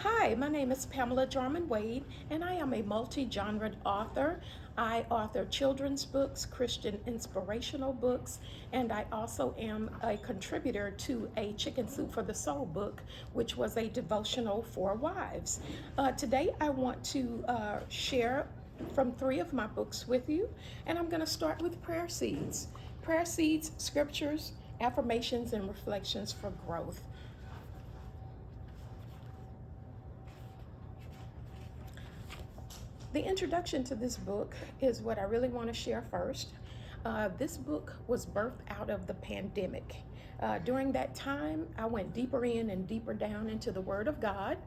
Hi, my name is Pamela Jarmon Wade, and I am a multi-genred author. I author children's books, Christian inspirational books, and I also am a contributor to a Chicken Soup for the Soul book, which was a devotional for wives. Today, I want to share from three of my books with you, and I'm going to start with prayer seeds. Prayer seeds, scriptures, affirmations, and reflections for growth. The introduction to this book is what I really want to share first. This book was birthed out of the pandemic. During that time, I went deeper in and deeper down into the Word of God,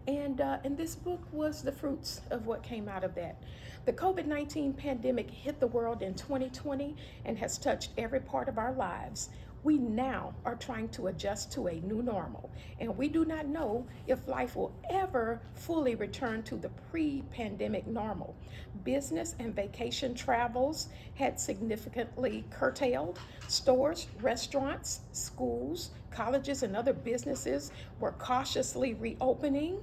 and this book was the fruits of what came out of that. The COVID-19 pandemic hit the world in 2020 and has touched every part of our lives. We now are trying to adjust to a new normal, and we do not know if life will ever fully return to the pre-pandemic normal. Business and vacation travels had significantly curtailed. Stores, restaurants, schools, colleges, and other businesses were cautiously reopening.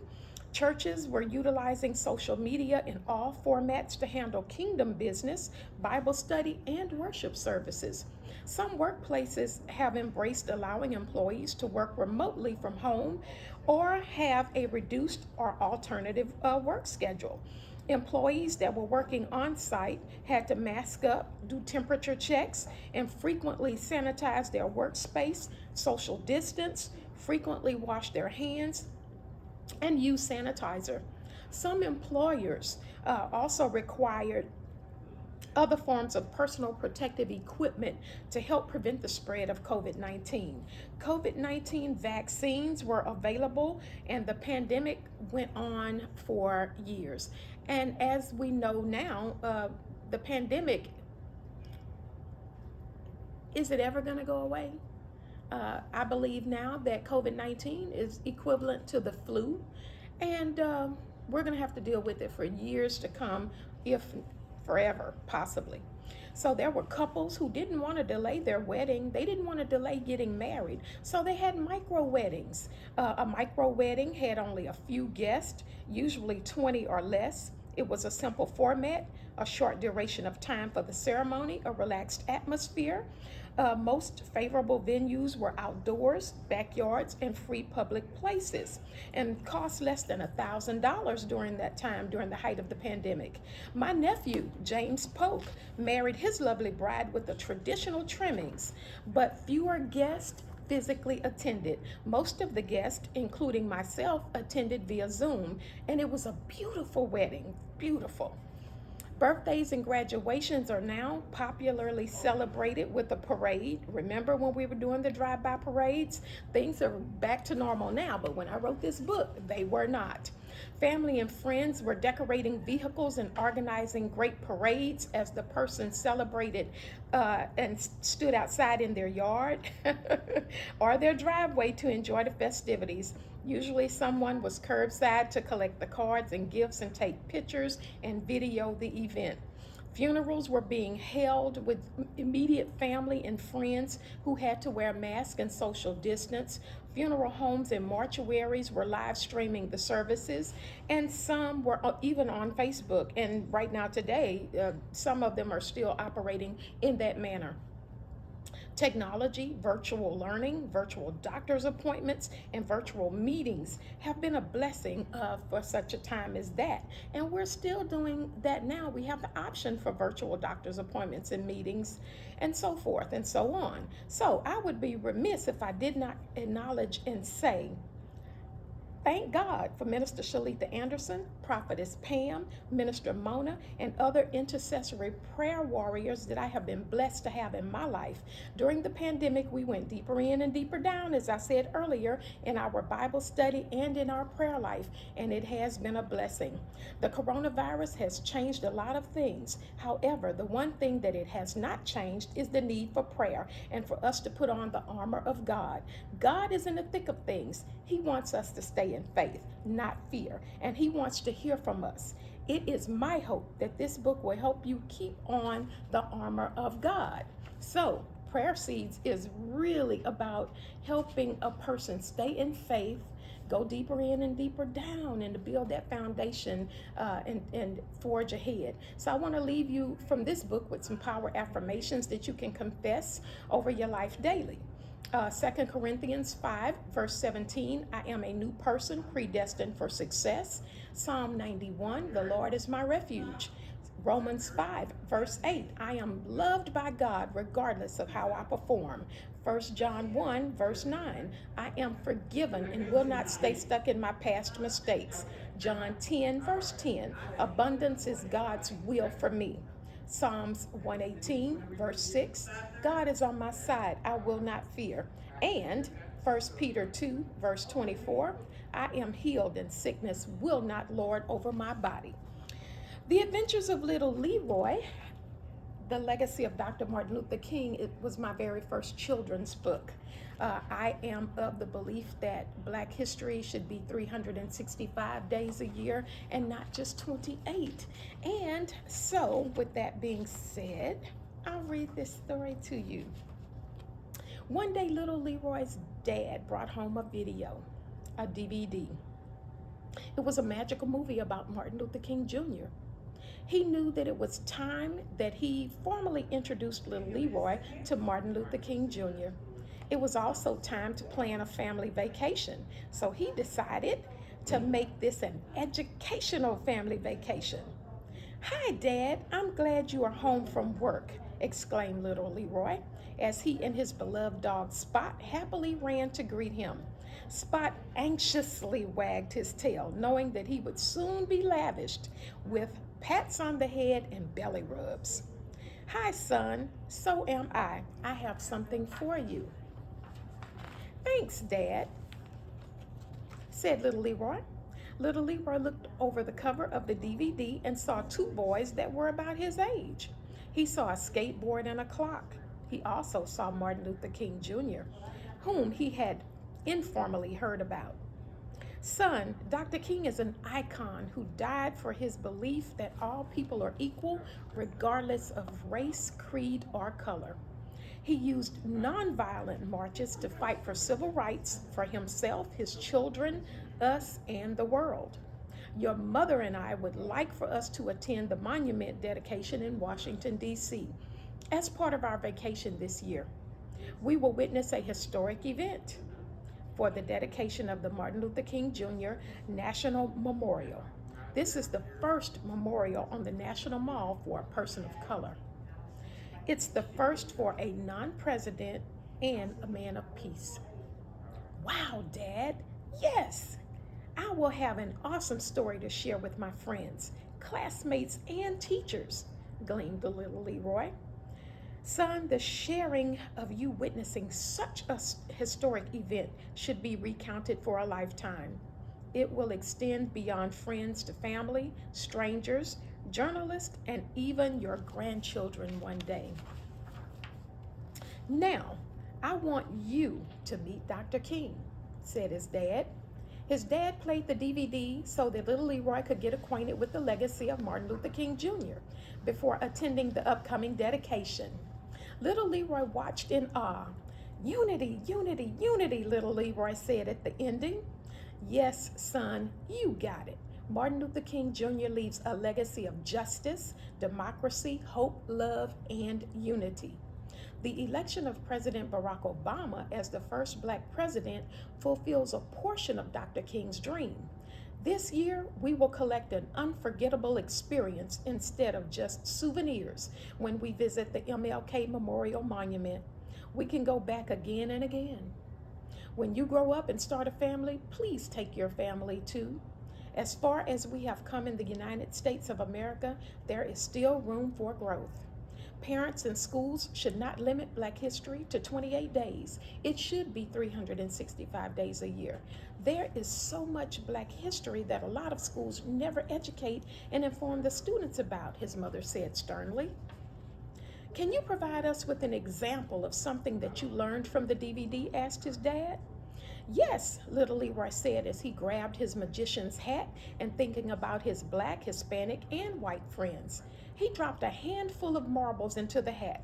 Churches were utilizing social media in all formats to handle kingdom business, Bible study, and worship services. Some workplaces have embraced allowing employees to work remotely from home or have a reduced or alternative work schedule. Employees that were working on site had to mask up, do temperature checks, and frequently sanitize their workspace, social distance, frequently wash their hands, and use sanitizer. Some employers also required other forms of personal protective equipment to help prevent the spread of COVID 19. COVID 19 vaccines were available, and the pandemic went on for years. And as we know now, the pandemic, is it ever going to go away? I believe now that COVID 19 is equivalent to the flu, and we're going to have to deal with it for years to come, if forever, possibly. So there were couples who didn't want to delay their wedding. They didn't want to delay getting married. So they had micro weddings. A micro wedding had only a few guests, usually 20 or less. It was a simple format, a short duration of time for the ceremony, a relaxed atmosphere. Most favorable venues were outdoors, backyards, and free public places, and cost less than $1,000 during that time, during the height of the pandemic. My nephew, James Polk, married his lovely bride with the traditional trimmings, but fewer guests physically attended. Most of the guests, including myself, attended via Zoom, and it was a beautiful wedding, beautiful. Birthdays and graduations are now popularly celebrated with a parade. Remember when we were doing the drive-by parades? Things are back to normal now, but when I wrote this book, they were not. Family and friends were decorating vehicles and organizing great parades as the person celebrated and stood outside in their yard or their driveway to enjoy the festivities. Usually someone was curbside to collect the cards and gifts and take pictures and video the event. Funerals were being held with immediate family and friends who had to wear masks and social distance. Funeral homes and mortuaries were live streaming the services, and some were even on Facebook. And right now, today, some of them are still operating in that manner. Technology, virtual learning, virtual doctor's appointments, and virtual meetings have been a blessing for such a time as that. And we're still doing that now. We have the option for virtual doctor's appointments and meetings and so forth and so on. So I would be remiss if I did not acknowledge and say, thank God for Minister Shalita Anderson, Prophetess Pam, Minister Mona, and other intercessory prayer warriors that I have been blessed to have in my life. During the pandemic, we went deeper in and deeper down, as I said earlier, in our Bible study and in our prayer life, and it has been a blessing. The coronavirus has changed a lot of things. However, the one thing that it has not changed is the need for prayer and for us to put on the armor of God. God is in the thick of things. He wants us to stay in faith, not fear, and He wants to hear from us. It is my hope that this book will help you keep on the armor of God. So, Prayer Seeds is really about helping a person stay in faith, go deeper in and deeper down, and to build that foundation and forge ahead. So I want to leave you from this book with some power affirmations that you can confess over your life daily. 2 Corinthians 5, verse 17, I am a new person predestined for success. Psalm 91, the Lord is my refuge. Romans 5, verse 8, I am loved by God regardless of how I perform. 1 John 1, verse 9, I am forgiven and will not stay stuck in my past mistakes. John 10, verse 10, abundance is God's will for me. Psalms 118, verse 6, God is on my side, I will not fear. And 1 Peter 2, verse 24, I am healed and sickness will not lord over my body. The Adventures of Little Leroy, the legacy of Dr. Martin Luther King, it was my very first children's book. I am of the belief that Black history should be 365 days a year and not just 28. And so, with that being said, I'll read this story to you. One day, little Leroy's dad brought home a video, a DVD. It was a magical movie about Martin Luther King Jr. He knew that it was time that he formally introduced little Leroy to Martin Luther King Jr. It was also time to plan a family vacation, so he decided to make this an educational family vacation. Hi, Dad, I'm glad you are home from work, exclaimed little Leroy, as he and his beloved dog Spot happily ran to greet him. Spot anxiously wagged his tail, knowing that he would soon be lavished with pats on the head and belly rubs. Hi, son, so am I. I have something for you. Thanks, Dad, said little Leroy. Little Leroy looked over the cover of the DVD and saw two boys that were about his age. He saw a skateboard and a clock. He also saw Martin Luther King Jr., whom he had informally heard about. Son, Dr. King is an icon who died for his belief that all people are equal regardless of race, creed, or color. He used nonviolent marches to fight for civil rights for himself, his children, us, and the world. Your mother and I would like for us to attend the monument dedication in Washington, D.C. as part of our vacation this year. We will witness a historic event for the dedication of the Martin Luther King Jr. National Memorial. This is the first memorial on the National Mall for a person of color. It's the first for a non-president and a man of peace. Wow, Dad, yes! I will have an awesome story to share with my friends, classmates, and teachers, gleamed the little Leroy. Son, the sharing of you witnessing such a historic event should be recounted for a lifetime. It will extend beyond friends to family, strangers, journalists, and even your grandchildren one day. Now, I want you to meet Dr. King, said his dad. His dad played the DVD so that little Leroy could get acquainted with the legacy of Martin Luther King Jr. before attending the upcoming dedication. Little Leroy watched in awe. Unity, unity, unity, little Leroy said at the ending. Yes, son, you got it. Martin Luther King Jr. leaves a legacy of justice, democracy, hope, love, and unity. The election of President Barack Obama as the first Black president fulfills a portion of Dr. King's dream. This year, we will collect an unforgettable experience instead of just souvenirs when we visit the MLK Memorial Monument. We can go back again and again. When you grow up and start a family, please take your family too. As far as we have come in the United States of America, there is still room for growth. Parents and schools should not limit Black history to 28 days. It should be 365 days a year. There is so much Black history that a lot of schools never educate and inform the students about, his mother said sternly. Can you provide us with an example of something that you learned from the DVD, asked his dad. Yes, little Leroy said as he grabbed his magician's hat and thinking about his Black, Hispanic, and white friends. He dropped a handful of marbles into the hat.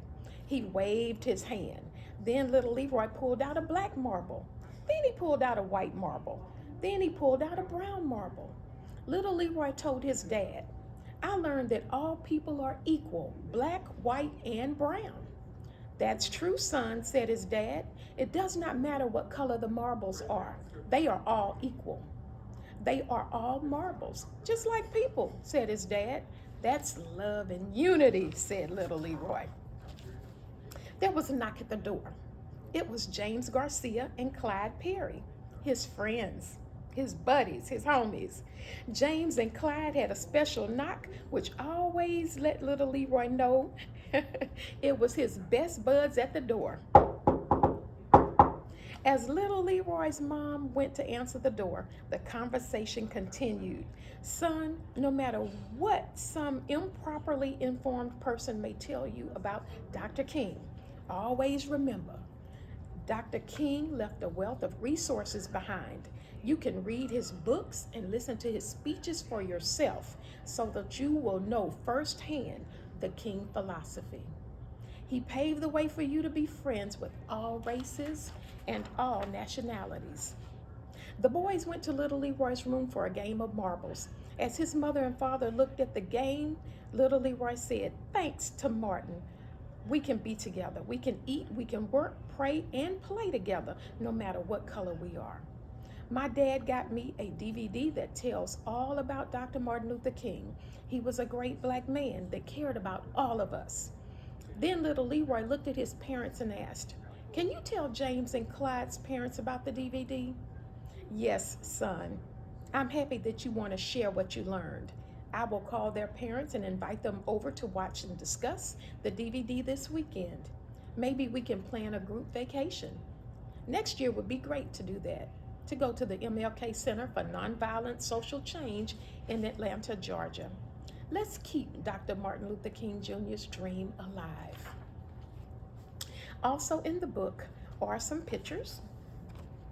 He waved his hand. Then little Leroy pulled out a black marble. Then he pulled out a white marble. Then he pulled out a brown marble. Little Leroy told his dad, I learned that all people are equal, black, white, and brown. That's true, son, said his dad. It does not matter what color the marbles are. They are all equal. They are all marbles, just like people, said his dad. That's love and unity, said little Leroy. There was a knock at the door. It was James Garcia and Clyde Perry, his friends, his buddies, his homies. James and Clyde had a special knock, which always let little Leroy know it was his best buds at the door. As little Leroy's mom went to answer the door, the conversation continued. Son, no matter what some improperly informed person may tell you about Dr. King, always remember, Dr. King left a wealth of resources behind. You can read his books and listen to his speeches for yourself so that you will know firsthand the King philosophy. He paved the way for you to be friends with all races and all nationalities. The boys went to little Leroy's room for a game of marbles. As his mother and father looked at the game, little Leroy said, thanks to Martin, we can be together. We can eat, we can work, pray, and play together, no matter what color we are. My dad got me a DVD that tells all about Dr. Martin Luther King. He was a great black man that cared about all of us. Then little Leroy looked at his parents and asked, can you tell James and Clyde's parents about the DVD? Yes, son. I'm happy that you want to share what you learned. I will call their parents and invite them over to watch and discuss the DVD this weekend. Maybe we can plan a group vacation. Next year would be great to do that, to go to the MLK Center for Nonviolent Social Change in Atlanta, Georgia. Let's keep Dr. Martin Luther King Jr.'s dream alive. Also in the book are some pictures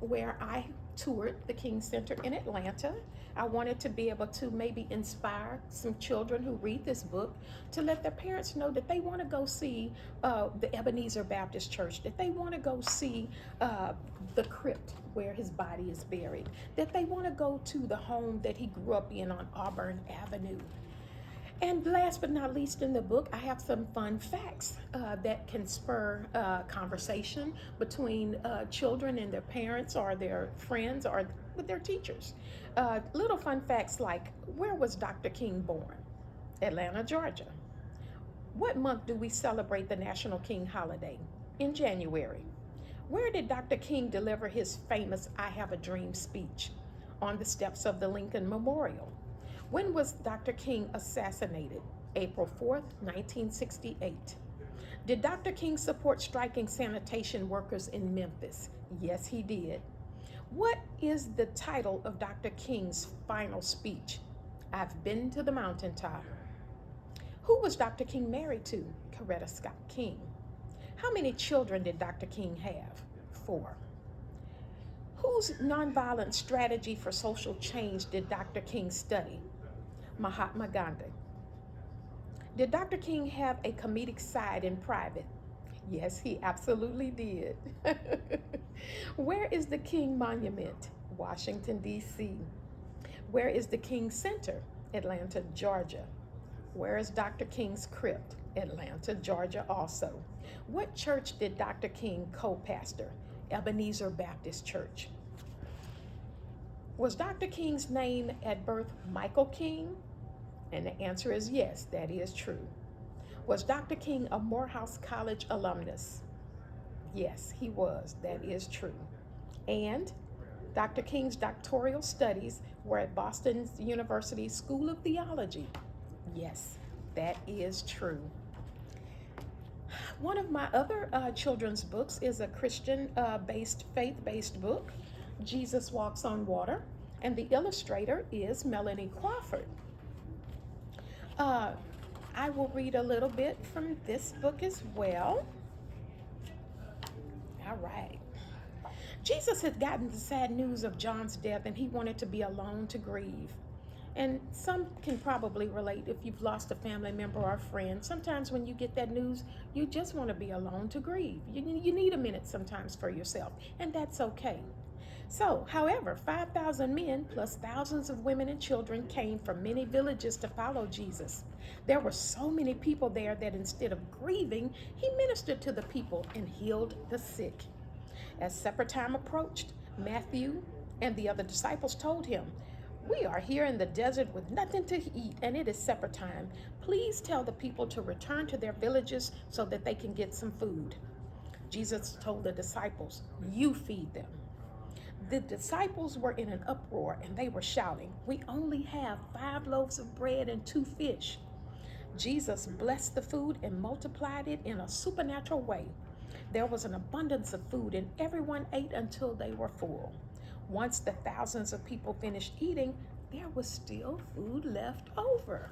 where I toured the King Center in Atlanta. I wanted to be able to maybe inspire some children who read this book to let their parents know that they want to go see the Ebenezer Baptist Church, that they want to go see the crypt where his body is buried, that they want to go to the home that he grew up in on Auburn Avenue. And last but not least in the book, I have some fun facts that can spur conversation between children and their parents or their friends or with their teachers. Little fun facts like, where was Dr. King born? Atlanta, Georgia. What month do we celebrate the National King holiday? In January. Where did Dr. King deliver his famous I Have a Dream speech? On the steps of the Lincoln Memorial. When was Dr. King assassinated? April 4th, 1968. Did Dr. King support striking sanitation workers in Memphis? Yes, he did. What is the title of Dr. King's final speech? I've been to the mountaintop. Who was Dr. King married to? Coretta Scott King. How many children did Dr. King have? 4. Whose nonviolent strategy for social change did Dr. King study? Mahatma Gandhi. Did Dr. King have a comedic side in private? Yes, he absolutely did. Where is the King Monument? Washington, D.C. Where is the King Center? Atlanta, Georgia. Where is Dr. King's crypt? Atlanta, Georgia also. What church did Dr. King co-pastor? Ebenezer Baptist Church. Was Dr. King's name at birth Michael King? And the answer is yes, that is true. Was Dr. King a Morehouse College alumnus? Yes, he was. That is true. And Dr. King's doctoral studies were at Boston University School of Theology. Yes, that is true. One of my other children's books is a Christian-based, faith-based book, Jesus Walks on Water, and the illustrator is Melanie Crawford. I will read a little bit from this book as well. All right. Jesus had gotten the sad news of John's death, and he wanted to be alone to grieve. And some can probably relate if you've lost a family member or a friend. Sometimes when you get that news, you just want to be alone to grieve. You need a minute sometimes for yourself, and that's okay. So, however, 5,000 men plus thousands of women and children came from many villages to follow Jesus. There were so many people there that instead of grieving, he ministered to the people and healed the sick. As supper time approached, Matthew and the other disciples told him, "We are here in the desert with nothing to eat, and it is supper time. Please tell the people to return to their villages so that they can get some food." Jesus told the disciples, "You feed them." The disciples were in an uproar and they were shouting, "We only have 5 loaves of bread and 2 fish." Jesus blessed the food and multiplied it in a supernatural way. There was an abundance of food, and everyone ate until they were full. Once the thousands of people finished eating, there was still food left over.